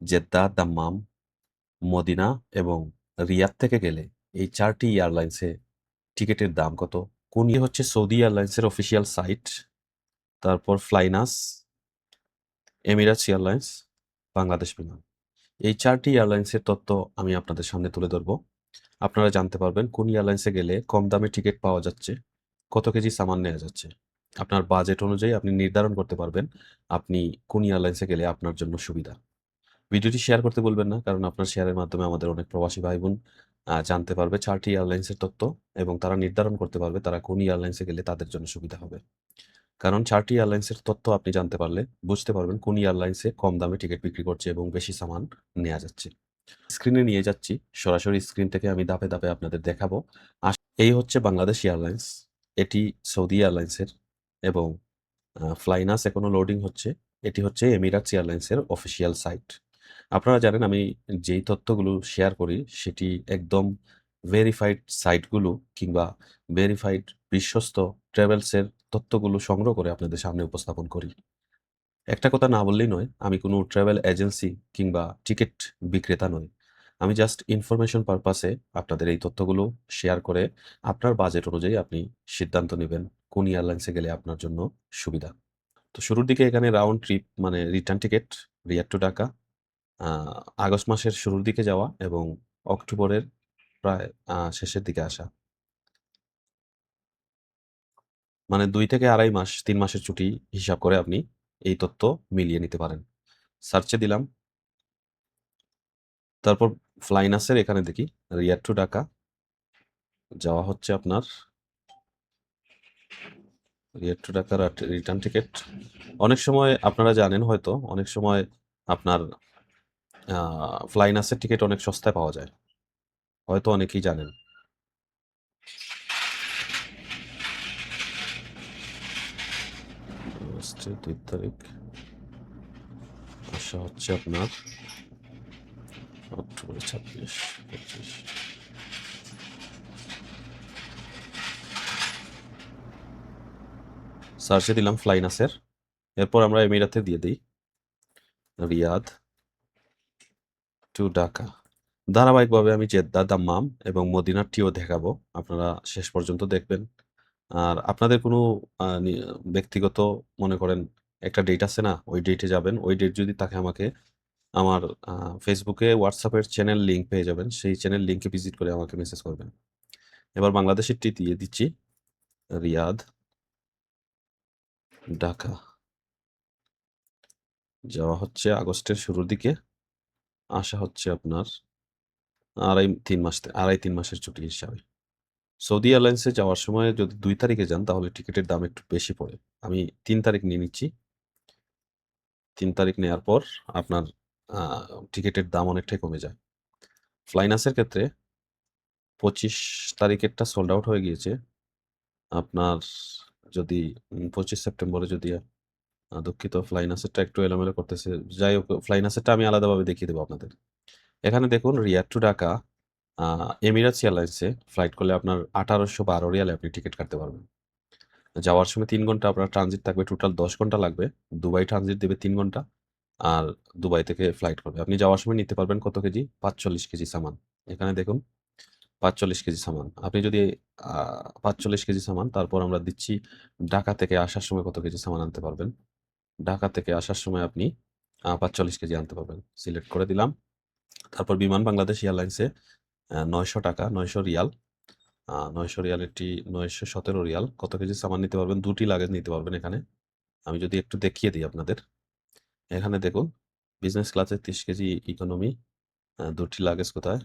Jeddah, Dammam, Medina এবং রিয়াদ থেকে গেলে এই ৪ টি এয়ারলাইন্সে টিকেটের দাম কত? কোন হচ্ছে সৌদি এয়ারলাইন্সের অফিসিয়াল সাইট, তারপর ফ্লাইনাস, এমিরাটস এয়ারলাইন্স, বাংলাদেশ বিমান। এই ৪ টি এয়ারলাইন্সের তথ্য আমি আপনাদের সামনে তুলে ধরব। আপনারা জানতে পারবেন কোন এয়ারলাইন্সে গেলে কম দামে টিকিট পাওয়া যাচ্ছে, কত কেজি সামান নেওয়া যাচ্ছে। আপনার বাজেট অনুযায়ী আপনি নির্ধারণ করতে পারবেন আপনি কোন এয়ারলাইন্সে গেলে আপনার জন্য সুবিধা। ভিডিওটি শেয়ার করতে বলবেন না, কারণ আপনার শেয়ারের মাধ্যমে আমাদের অনেক প্রবাসী ভাই-বোন জানতে পারবে ৪ টি এয়ারলাইন্সের তথ্য এবং তারা নির্ধারণ করতে পারবে তারা কোন এয়ারলাইন্সে গেলে তাদের জন্য সুবিধা হবে। কারণ ৪ টি এয়ারলাইন্সের তথ্য আপনি জানতে পারলে বুঝতে পারবেন কোন এয়ারলাইন্সে কম দামে টিকিট বিক্রি করছে এবং বেশি সামান নেয়া যাচ্ছে। স্ক্রিনে নিয়ে যাচ্ছি। সরাসরি স্ক্রিন থেকে আমি ধাপে, ধাপে আপনাদের দেখাবো। এই হচ্ছে বাংলাদেশ এয়ারলাইন্স। এটি সৌদি এয়ারলাইন্সের এবং ফ্লাইনাস এখনো লোডিং হচ্ছে। এটি হচ্ছে এমিরাটস এয়ারলাইন্সের অফিসিয়াল সাইট। আপনারা জানেন আমি যেই তথ্যগুলো শেয়ার করি সেটি একদম ভেরিফাইড সাইটগুলো কিংবা ভেরিফাইড বিশ্বস্ত ট্রাভেলসের তথ্যগুলো সংগ্রহ করে আপনাদের সামনে উপস্থাপন করি। একটা কথা না বললেই নয়, আমি কোনো ট্রাভেল এজেন্সি কিংবা টিকিট বিক্রেতা নই। আমি জাস্ট ইনফরমেশন পারপাসে আপনাদের এই তথ্যগুলো শেয়ার করে আপনার বাজেট অনুযায়ী আপনি সিদ্ধান্ত নিবেন কোন এয়ারলাইন্সে গেলে আপনার জন্য সুবিধা। তো শুরুর দিকে এখানে রাউন্ড ট্রিপ মানে return ticket Riyadh to Dhaka আ আগস্ট মাসের শুরুর দিকে যাওয়া এবং অক্টোবরের প্রায় শেষের দিকে আসা। মানে ২ থেকে ২.৫ মাস, ৩ মাসের ছুটি হিসাব করে আপনি এই তথ্য মিলিয়ে নিতে পারেন। সার্চে দিলাম। তারপর ফ্লাইনাসের এখানে দেখি রিয়াদ টু ঢাকা যাওয়া হচ্ছে আপনার রিয়াদ টু ঢাকার রিটার্ন টিকেট। অনেক সময় আপনারা জানেন হয়তো অনেক সময় আপনার ফ্লাইনাসের টিকেট অনেক সস্তায় পাওয়া যায়। হয়তো অনেকেই জানেন। ২ তারিখ আসা হচ্ছে আপনার অক্টোবরের ২৬, ২৫। সার্চে দিলাম ফ্লাইনাসের। এরপর আমরা এমিরাতে দিয়ে দিই রিয়াদ টু ঢাকা। ধারাবাহিকভাবে আমি জেদ্দা, দাম্মাম এবং মদিনারটিও দেখাবো। আপনারা শেষ পর্যন্ত দেখবেন। আর আপনাদের কোনো ব্যক্তিগত মনে করেন একটা ডেট আছে না? ওই ডেটে যাবেন। ওই ডেট যদি থাকে আমাকে আমার ফেসবুকে হোয়াটসঅ্যাপের চ্যানেল লিঙ্ক পেয়ে যাবেন। সেই চ্যানেল লিঙ্কে ভিজিট করে আমাকে মেসেজ করবেন। এবার বাংলাদেশেরটি দিয়ে দিচ্ছি। রিয়াদ, ঢাকা। যাওয়া হচ্ছে আগস্টের শুরুর দিকে। আসা হচ্ছে আপনার ২.৫-৩ মাসের ছুটি হিসাবে। সৌদি এয়ারলাইন্সে যাওয়ার সময় যদি ২ তারিখে যান তাহলে টিকেটের দাম একটু বেশি পড়ে। আমি ৩ তারিখ নিয়ে নিচ্ছি। ৩ তারিখ নেয়ার পর আপনার আ টিকেটের দাম অনেকটাই কমে যায়। ফ্লাইনাসের ক্ষেত্রে ২৫ তারিখেরটা সোল্ড আউট হয়ে গিয়েছে। আপনার যদি ২৫ সেপ্টেম্বরে যদি দুঃখিত ফ্লাইনাসেরটা একটু এলোমেলো করতেছে। যাই হোক ফ্লাইনাসেরটা আমি আলাদাভাবে দেখিয়ে দেব আপনাদের। এখানে দেখুন Riyad to Dhaka a Emirates এয়ারলাইন্সে flight করলে আপনার ১৮১২ রিয়ালে আপনি টিকেট কাটতে পারবেন। যাওয়ার সময় ৩ ঘন্টা আপনার ট্রানজিট থাকবে। টোটাল ১০ ঘন্টা লাগবে। দুবাই ট্রানজিট দেবে ৩ ঘন্টা। আর দুবাই থেকে ফ্লাইট করবে। আপনি যাওয়ার সময় নিতে পারবেন কত কেজি? ৪৫ কেজি সামান। এখানে দেখুন ৪৫ কেজি সামান। আপনি যদি আ ৪৫ কেজি সামান তারপর আমরা দিচ্ছি ঢাকা থেকে আসার সময় কত কেজি সামান আনতে পারবেন? ঢাকা থেকে আসার সময় আপনি ৪৫ কেজি আনতে পারবেন। সিলেক্ট করে দিলাম। তারপর বিমান বাংলাদেশ এয়ারলাইন্সে ৳৯০০ ৯০০ রিয়াল। ৯০০ রিয়ালেরটি ৯১৭ রিয়াল। কত কেজি সামান নিতে পারবেন? ২ টি লাগেজ নিতে পারবেন এখানে। আমি যদি একটু দেখিয়ে দিই আপনাদের। এখানে দেখুন বিজনেস ক্লাসে ৩০ কেজি ইকোনমি ২ টি লাগেজ কোথায়?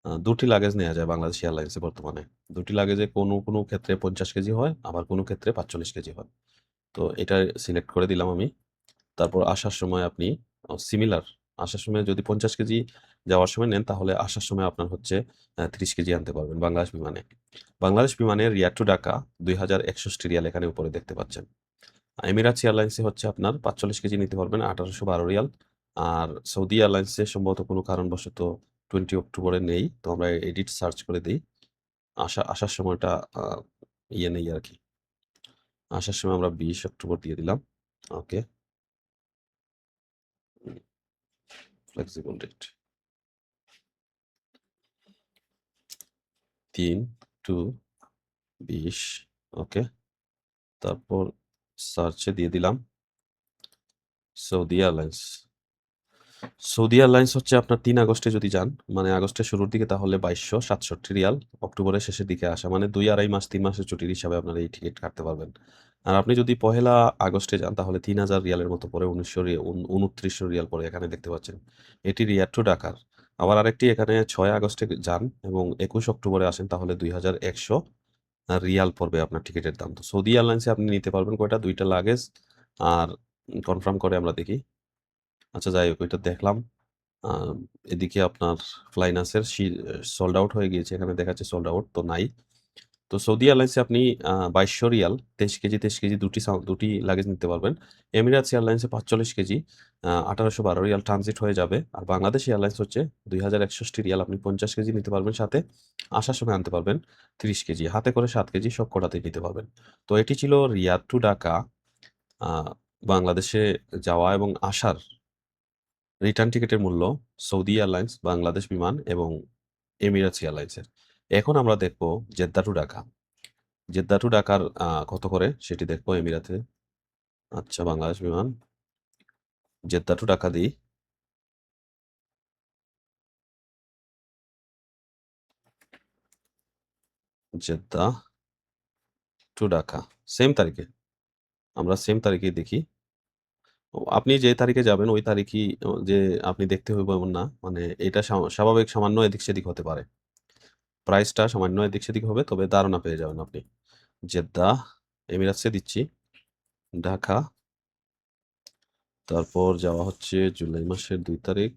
২ টি লাগেজ নেয়া যায় বাংলাদেশ এয়ারলাইন্সে বর্তমানে। ২ টি লাগেজে কোনো ক্ষেত্রে ৫০ কেজি হয়, আবার কোনো ক্ষেত্রে ৪৫ কেজি হয়। তো এটা সিলেক্ট করে দিলাম আমি। তারপর আসার সময় আপনি সিমিলার আসার সময় যদি ৫০ কেজি যাওয়ার সময় নেন তাহলে আসার সময় আপনার হচ্ছে ৩০ কেজি আনতে পারবেন বাংলাদেশ বিমানে। বাংলাদেশ বিমানের রিয়াদ টু ঢাকা ৳২,০৬১ রিয়াল এখানে উপরে দেখতে পাচ্ছেন। এমিরাটস এয়ারলাইন্সে হচ্ছে আপনার ৪৫ কেজি নিতে পারবেন ৳১৮১২ রিয়াল। আর সৌদি এয়ারলাইন্সে সম্ভবত কোনো কারণবশত 20 অক্টোবরে নেই। তো আমরা এডিট সার্চ করে দেই। আসার সময়টা আ নেই আরকি। আসার সময় আমরা ২০ অক্টোবর দিয়ে দিলাম। ওকে। Flexible date 3/2/20। ওকে, তারপর সার্চে দিয়ে দিলাম সৌদি এয়ারলাইন্স। সৌদি এয়ারলাইন্স হচ্ছে আপনার 3 আগস্টে যদি যান, মানে আগস্টের শুরুর দিকে, তাহলে 2267 রিয়াল, অক্টোবরের শেষের দিকে আসা, মানে 2 আড়াই মাস 3 মাসের ছুটির হিসাবে আপনারা এই টিকিট কাটতে পারবেন। আর আপনি যদি 1 আগস্টে যান তাহলে 3000 রিয়ালের মতো পরে 2900 রিয়াল পরে, এখানে দেখতে পাচ্ছেন। এটি রিয়াদ টু ঢাকার। আবার আরেকটি এখানে 6 আগস্টে যান এবং 21 অক্টোবরে আসেন তাহলে 2100 রিয়াল পড়বে আপনার টিকিটের দাম। তো সৌদি এয়ারলাইন্সে আপনি নিতে পারবেন কয়টা? 2টা লাগেজ। আর কনফার্ম করে আমরা দেখি। আচ্ছা, যাই হোক, ওইটা দেখলাম। এদিকে আপনার ফ্লাইনাসের সোল্ড আউট হয়ে গিয়েছে, এখানে দেখাচ্ছে সোল্ড আউট, তো নাই। তো সৌদি এয়ারলাইন্সে আপনি 2200 রিয়াল 23 কেজি 23 কেজি দুটি লাগেজ নিতে পারবেন। এমিরাটস এয়ারলাইন্সে 45 কেজি 1812 রিয়াল ট্রানজিট হয়ে যাবে। আর বাংলাদেশ এয়ারলাইন্স হচ্ছে 2161 রিয়াল, আপনি 50 কেজি নিতে পারবেন, সাথে আসার সময় আনতে পারবেন 30 কেজি, হাতে করে 7 কেজি সব কটাতেই নিতে পারবেন। তো এটি ছিল রিয়াদ টু ঢাকা বাংলাদেশে যাওয়া এবং আসার রিটার্ন টিকেটের মূল্য, সৌদি এয়ারলাইন্স, বাংলাদেশ বিমান এবং এমিরেটস এয়ারলাইন্সের। এখন আমরা দেখব Jeddah two Dhaka. Jeddah two ঢাকার কত করে সেটি দেখব এমিরাতে। আচ্ছা, বাংলাদেশ বিমান জেদ্দা টু ঢাকা দিই। জেদ্দা টু ঢাকা সেম তারিখে, আমরা সেম তারিখেই দেখি। আপনি যে তারিখে যাবেন ওই তারিখই যে আপনি দেখতে হইব এমন না, মানে এটা স্বাভাবিক সামান্য এদিক সেদিক হতে পারে, প্রাইসটা সামান্য এদিক সেদিক হবে, তবে ধারণা পেয়ে যাবেন আপনি। জেদ্দা এমিরাটসে দিচ্ছি, ঢাকা, তারপর যাওয়া হচ্ছে জুলাই মাসের 2 তারিখ,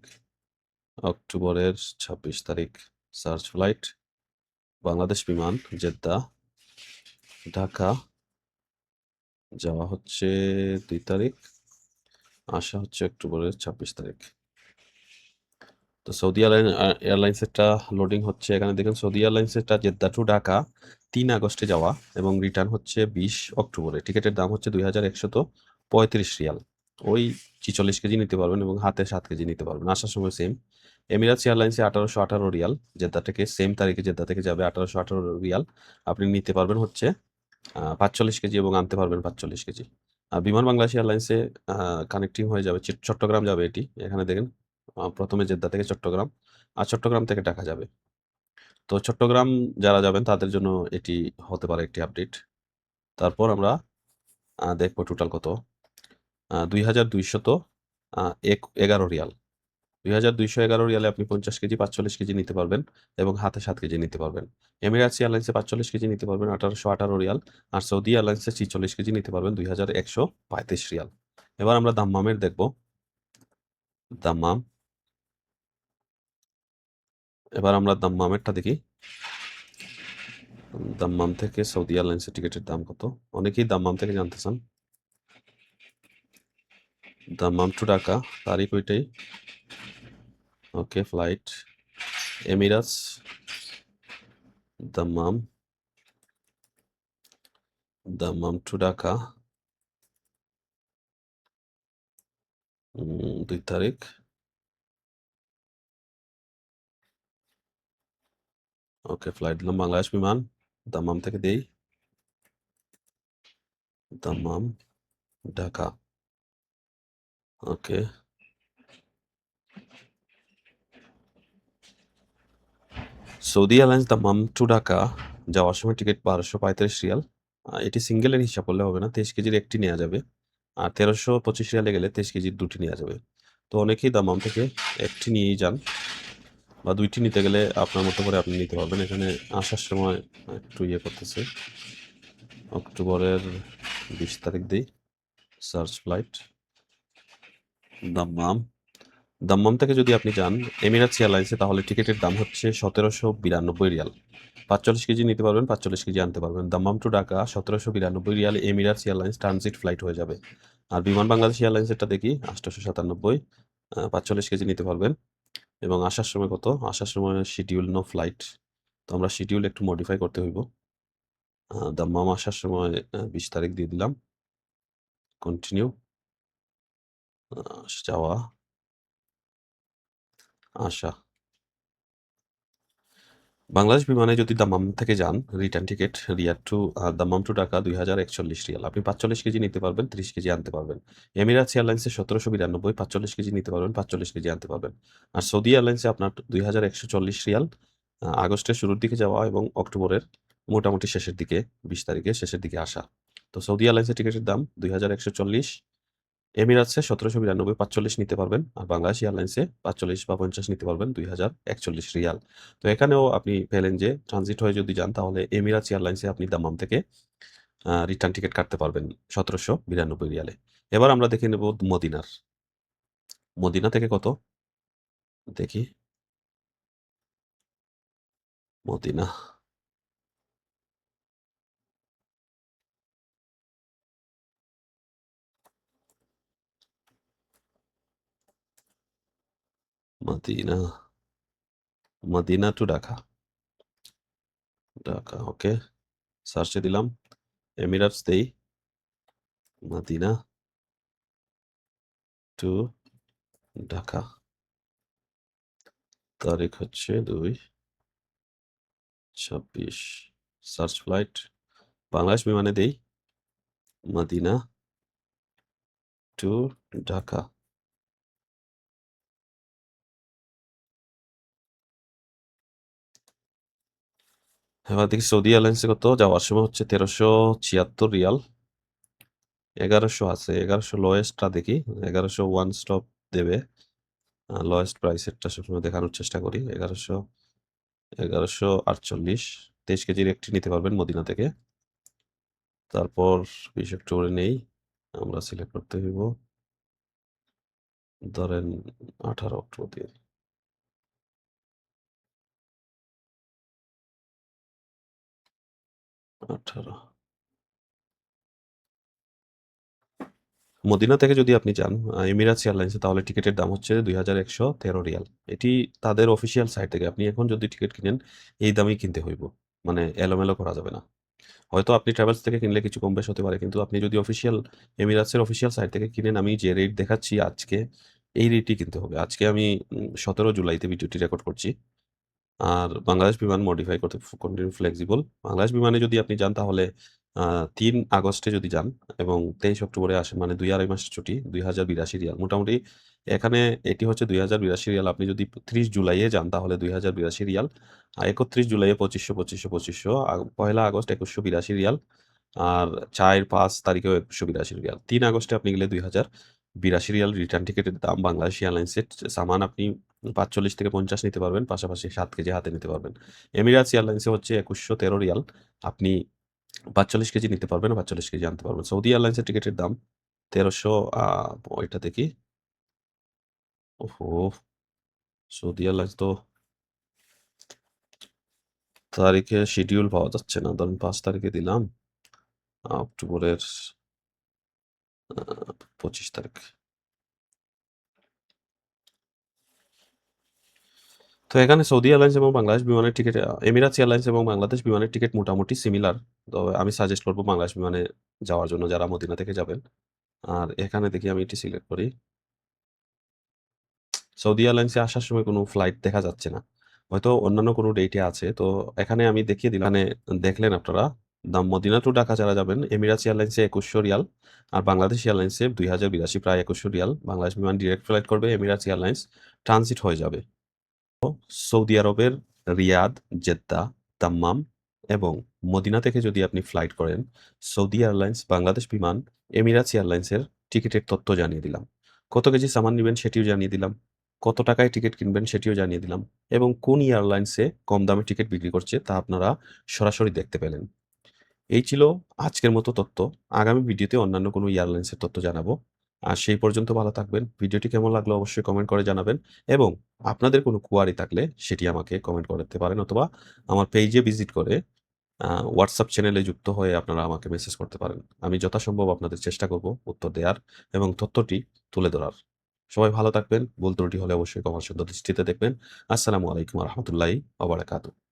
অক্টোবরের 26 তারিখ। সার্চ ফ্লাইট, বাংলাদেশ বিমান, জেদ্দা, ঢাকা, যাওয়া হচ্ছে 2 তারিখ, আসা হচ্ছে অক্টোবরের 26 তারিখ। তো সৌদি এয়ারলাইন্সেরটা লোডিং হচ্ছে, এখানে দেখেন সৌদি এয়ারলাইন্সেরটা জেদ্দা টু ঢাকা 3 আগস্টে যাওয়া এবং রিটার্ন হচ্ছে 20 অক্টোবরে। টিকিটের দাম হচ্ছে 2135 রিয়াল। ওই 46 কেজি নিতে পারবেন এবং হাতে 7 কেজি নিতে পারবেন। আসার সময় সেম। এমিরাটস এয়ারলাইন্সে 1818 রিয়াল, জেদ্দা থেকে সেম তারিখে জেদ্দা থেকে যাবে 1818 রিয়াল, আপনি নিতে পারবেন হচ্ছে 45 কেজি এবং আনতে পারবেন 45 কেজি। আর বিমান বাংলাদেশ এয়ারলাইন্সে কানেক্টিং হয়ে যাবে, চট্টগ্রাম যাবে এটি, এখানে দেখেন প্রথমে জেদ্দা থেকে চট্টগ্রাম, আর চট্টগ্রাম থেকে ঢাকা যাবে। তো চট্টগ্রাম যারা যাবেন তাদের জন্য এটি হতে পারে একটি আপডেট। তারপর আমরা দেখবো টোটাল কত। 2211 রিয়াল, 2211 রিয়ালে আপনি 50 কেজি 45 কেজি নিতে পারবেন এবং হাতে 7 কেজি নিতে পারবেন। এমিরাটস এয়ারলাইন্সে 45 কেজি নিতে পারবেন 1818 রিয়াল, আর সৌদি এয়ারলাইন্সে 46 কেজি নিতে পারবেন 2135 রিয়াল। এবার আমরা দাম্মামের দেখব। দাম্মাম, এবার আমরা দাম্মামেরটা দেখি। দাম্মাম থেকে সৌদি এয়ারলাইন্সের টিকিটের দাম কত? অনেকেই দাম্মাম থেকে জানতে চান। দাম্মাম টু ঢাকা, তারিখ ওইটাই। Okay, flight Emirates, Dammam, Dammam to Dhaka 2 তারিখ। ওকে, ফ্লাইট দিলাম বাংলাদেশ বিমান, দাম্মাম থেকে দেই, Dammam Dhaka. Okay, Saudi Airlines Dammam to Dhaka যাওয়ার সময় টিকিট 1235 রিয়াল। এটি সিঙ্গেলের হিসাব করলে হবে না, 23 কেজির একটি নেওয়া যাবে, আর 1325 রিয়ালে গেলে 23 কেজির দুটি নেওয়া যাবে। তো অনেকেই দাম্মাম থেকে একটি নিয়েই যান, বা 2টি নিতে গেলে আপনার মতো করে আপনি নিতে পারবেন। এখানে আসার সময় একটু ইয়ে করতেছে, অক্টোবরের 20 তারিখ দিই, সার্চ ফ্লাইট দাম্মাম। দাম্মাম থেকে যদি আপনি যান এমিরাটস এয়ারলাইন্সে তাহলে টিকিটের দাম হচ্ছে 1792 রিয়াল, 45 কেজি নিতে পারবেন, 45 কেজি আনতে পারবেন। Dammam to Dhaka 1792 riyal Emirates airlines transit flight হয়ে যাবে। আর বিমান বাংলাদেশ এয়ারলাইন্সেরটা দেখি 897, 45 কেজি নিতে পারবেন এবং আসার সময় কত? আসার সময় শিডিউল নো ফ্লাইট, তো আমরা শিডিউল একটু মডিফাই করতে হইব। দাম্মাম আসার সময় 20 তারিখ দিয়ে দিলাম, কন্টিনিউ, যাওয়া, আশা। বাংলাদেশ বিমানে যদি দাম্মাম থেকে যান, return ticket Riyadh to Dammam to Dhaka ২,০৪১ রিয়াল। আপনি ৪৫ কেজি নিতে পারবেন, ৩০ কেজি আনতে পারবেন। এমিরেটস এয়ারলাইন্সে ১৭৯২, ৪৫ কেজি নিতে পারবেন, ৪৫ কেজি আনতে পারবেন। আর সৌদি এয়ারলাইন্সে আপনার ২,১৪০ রিয়াল, আগস্টের শুরুর দিকে যাওয়া এবং অক্টোবরের মোটামুটি শেষের দিকে ২০ তারিখে শেষের দিকে আসা। তো সৌদি এয়ারলাইন্সের টিকেটের দাম ২,১৪০, এমিরাটসে ১৭৯২, ৪৫ নিতে পারবেন। আর বাংলাদেশ এয়ারলাইন্সে ৪৫ বা ৫০ নিতে পারবেন ২,০৪১ রিয়াল। তো এখানেও আপনি পেলেন যে ট্রানজিট হয়ে যদি যান তাহলে এমিরাটস এয়ারলাইন্সে আপনি দাম্মাম থেকে রিটার্ন টিকেট কাটতে পারবেন ১৭৯২ রিয়ালে। এবার আমরা দেখে নেব মদিনার। মদিনা থেকে কত? দেখি। Medina, Medina, Medina to Dhaka. Dhaka, okay. সার্চে দিলাম। এমিরাটস দেই। Medina to Dhaka. তারিখ হচ্ছে ২/২৬। Search flight. বাংলাদেশ বিমানে দেই। Medina to Dhaka. এবার দেখি সৌদি এয়ারলাইন্সে কত? যাওয়ার সময় হচ্ছে ১৩৭৬ রিয়াল। ১১০০ আছে। ১১০০ লোয়েস্টটা দেখি। ১১০০ ওয়ান স্টপ দেবে। লোয়েস্ট প্রাইসেরটা সবসময় দেখানোর চেষ্টা করি। ১১০০ ২৩ কেজির একটি নিতে পারবেন মদিনা থেকে। তারপর ২০ অক্টোবরে নেই। আমরা সিলেক্ট করতে হইব। ধরেন ১৮ অক্টোবর দিয়ে। ১৮। মদিনা থেকে যদি আপনি যান এমিরাটস এয়ারলাইন্সে তাহলে টিকেটের দাম হচ্ছে ২,১১৩ রিয়াল। এটি তাদের অফিসিয়াল সাইট থেকে। আপনি এখন যদি টিকেট কিনেন এই দামেই কিনতে হইব। মানে এলোমেলো করা যাবে না। হয়তো আপনি ট্রাভেলস থেকে কিনলে কিছু কম বেশ হতে পারে। কিন্তু আপনি যদি অফিসিয়াল এমিরাটসের অফিসিয়াল সাইট থেকে কিনেন, আমি যে রেট দেখাচ্ছি আজকে, এই রেটই কিনতে হবে। আজকে আমি ১৭ জুলাইতে ভিডিওটি রেকর্ড করছি। আর বাংলাদেশ বিমান মডিফাই করতে কন্টিনিউ ফ্লেক্সিবল। বাংলাদেশ বিমানে যদি আপনি যান তাহলে ৩ আগস্টে যদি যান এবং ২৩ অক্টোবরে আসেন মানে ২-২.৫ মাসের ছুটি, ২,০৮২ রিয়াল। মোটামুটি এখানে এটি হচ্ছে ২,০৮২ রিয়াল। আপনি যদি ৩০ জুলাইয়ে যান তাহলে ২,০৮২ রিয়াল। ৩১ জুলাইয়ে ২৫০০, ২৫০০, ২৫০০, পহেলা আগস্ট ২১৮২ রিয়াল। আর ৪-৫ তারিখেও ২১৮২ রিয়াল। ৩ আগস্টে আপনি গেলে ২,০৮২ রিয়াল রিটার্ন টিকেটের দাম। বাংলাদেশ এয়ারলাইন্সের সামান আপনি ৪৫ থেকে ৫০ নিতে পারবেন। পাশাপাশি ৭ কেজি হাতে নিতে পারবেন। এমিরাটস এয়ারলাইন্সে হচ্ছে ২১১৩ রিয়াল। আপনি ৪৫ কেজি নিতে পারবেন, ৪৫ কেজি আনতে পারবেন। সৌদি এয়ারলাইন্সের টিকেটের দাম ১৩০০ ওইটা দেখি। ওহহো! সৌদি এয়ারলাইন্স তো তারিখে শিডিউল পাওয়া যাচ্ছে না। ধরেন ৫ তারিখে দিলাম। অক্টোবরের ২৫ তারিখ। তো এখানে সৌদি এয়ারলাইন্স এবং বাংলাদেশ বিমানের টিকেট এমিরাটস এয়ারলাইন্স এবং বাংলাদেশ বিমানের টিকেট মোটামুটি সিমিলার। তো আমি সাজেস্ট করব বাংলাদেশ বিমানে যাওয়ার জন্য যারা মদিনা থেকে যাবেন। আর এখানে দেখি আমি এটি সিলেক্ট করি। সৌদি এয়ারলাইন্সে আসার সময় কোনো ফ্লাইট দেখা যাচ্ছে না। হয়তো অন্যান্য কোনো ডেটে আছে। তো এখানে আমি দেখিয়ে দিলাম। এখানে দেখলেন আপনারা মদিনা টু ঢাকা যারা যাবেন এমিরাটস এয়ারলাইন্সে ২১০০ রিয়াল আর বাংলাদেশ এয়ারলাইন্সে ২,০৮২ প্রায় ২১০০ রিয়াল। বাংলাদেশ বিমান ডিরেক্ট ফ্লাইট করবে, এমিরাটস এয়ারলাইন্স ট্রানজিট হয়ে যাবে। সৌদি আরবের রিয়াদ, জেদ্দা, দাম্মাম এবং মদিনা থেকে যদি আপনি ফ্লাইট করেন, সৌদি এয়ারলাইন্স, বাংলাদেশ বিমান, এমিরাটস এয়ারলাইন্সের টিকিটের তথ্য জানিয়ে দিলাম। কত কেজি সামান নিবেন সেটিও জানিয়ে দিলাম। কত টাকায় টিকিট কিনবেন সেটিও জানিয়ে দিলাম। এবং কোন এয়ারলাইন্সে কম দামে টিকিট বিক্রি করছে তা আপনারা সরাসরি দেখতে পেলেন। এই ছিল আজকের মতো তথ্য। আগামী ভিডিওতে অন্যান্য কোনো এয়ারলাইন্সের তথ্য জানাবো। আর সেই পর্যন্ত ভালো থাকবেন। ভিডিওটি কেমন লাগলো অবশ্যই কমেন্ট করে জানাবেন এবং আপনাদের কোনো কোয়ারি থাকলে সেটি আমাকে কমেন্ট করতে পারেন অথবা আমার পেইজে ভিজিট করে WhatsApp চ্যানেলে যুক্ত হয়ে আপনারা আমাকে মেসেজ করতে পারেন। আমি যথাসম্ভব আপনাদের চেষ্টা করব উত্তর দেয়ার এবং তথ্যটি তুলে ধরার। সবাই ভালো থাকবেন। ভুল ত্রুটি হলে অবশ্যই ক্ষমার সুন্দর দৃষ্টিতে দেখবেন। আসসালামু আলাইকুম ওয়া রাহমাতুল্লাহি ওয়া বারাকাতুহু।